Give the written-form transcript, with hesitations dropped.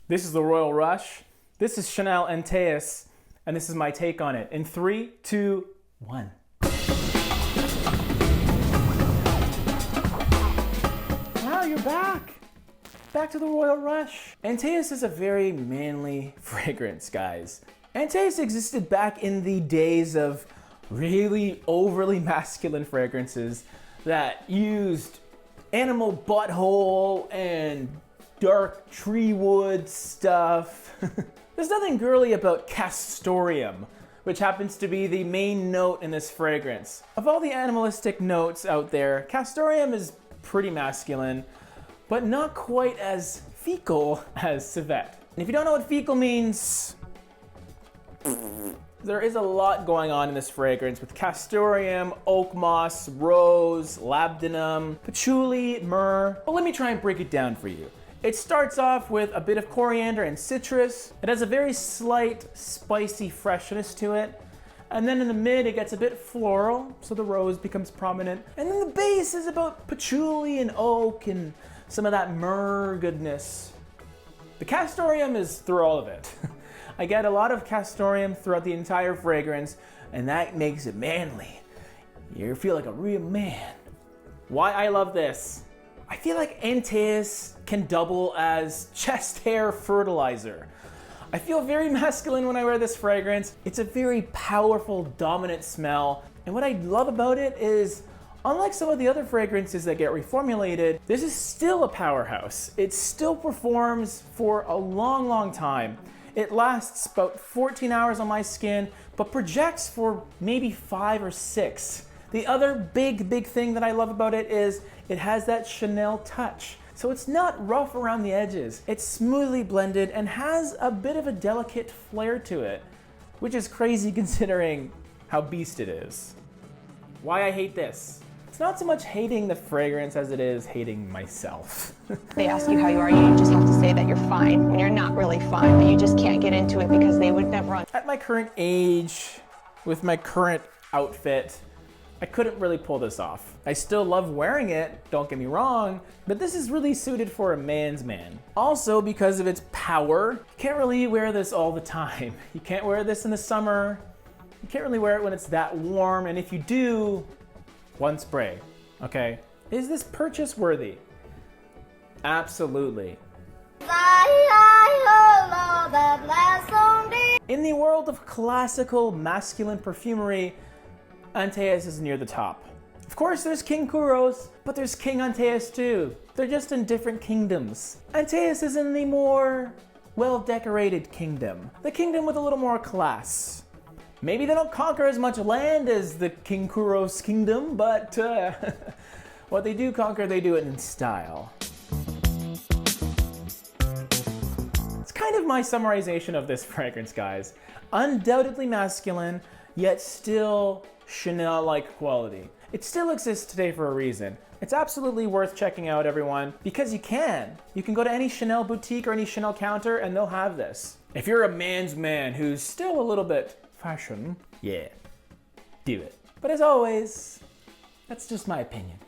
This is the Royal Rush. This is Chanel Antaeus, and this is my take on it. In 3, 2, 1. Wow, you're back. Back to the Royal Rush. Antaeus is a very manly fragrance, guys. Antaeus existed back in the days of really overly masculine fragrances that used animal butthole and dark tree wood stuff. There's nothing girly about castoreum, which happens to be the main note in this fragrance. Of all the animalistic notes out there, castoreum is pretty masculine, but not quite as fecal as civet. And if you don't know what fecal means, there is a lot going on in this fragrance with castoreum, oak moss, rose, labdanum, patchouli, myrrh. But let me try and break it down for you. It starts off with a bit of coriander and citrus. It has a very slight, spicy freshness to it. And then in the mid, it gets a bit floral, so the rose becomes prominent. And then the base is about patchouli and oak and some of that myrrh goodness. The castoreum is through all of it. I get a lot of castoreum throughout the entire fragrance, and that makes it manly. You feel like a real man. Why I love this? I feel like Antaeus can double as chest hair fertilizer. I feel very masculine when I wear this fragrance. It's a very powerful, dominant smell. And what I love about it is, unlike some of the other fragrances that get reformulated, this is still a powerhouse. It still performs for a long, long time. It lasts about 14 hours on my skin, but projects for maybe 5 or 6. The other big thing that I love about it is it has that Chanel touch. So it's not rough around the edges. It's smoothly blended and has a bit of a delicate flair to it, which is crazy considering how beast it is. Why I hate this? It's not so much hating the fragrance as it is hating myself. They ask you how you are, you just have to say that you're fine when you're not really fine, but you just can't get into it because they would never. At my current age, with my current outfit, I couldn't really pull this off. I still love wearing it, don't get me wrong, but this is really suited for a man's man. Also, because of its power, you can't really wear this all the time. You can't wear this in the summer. You can't really wear it when it's that warm, and if you do, one spray, okay? Is this purchase worthy? Absolutely. In the world of classical masculine perfumery, Antaeus is near the top. Of course, there's King Kuros, but there's King Antaeus too. They're just in different kingdoms. Antaeus is in the more well-decorated kingdom, the kingdom with a little more class. Maybe they don't conquer as much land as the King Kuros kingdom, but what they do conquer, they do it in style. It's kind of my summarization of this fragrance, guys. Undoubtedly masculine, yet still Chanel-like quality. It still exists today for a reason. It's absolutely worth checking out, everyone, because you can. You can go to any Chanel boutique or any Chanel counter and they'll have this. If you're a man's man who's still a little bit fashion, yeah, do it. But as always, that's just my opinion.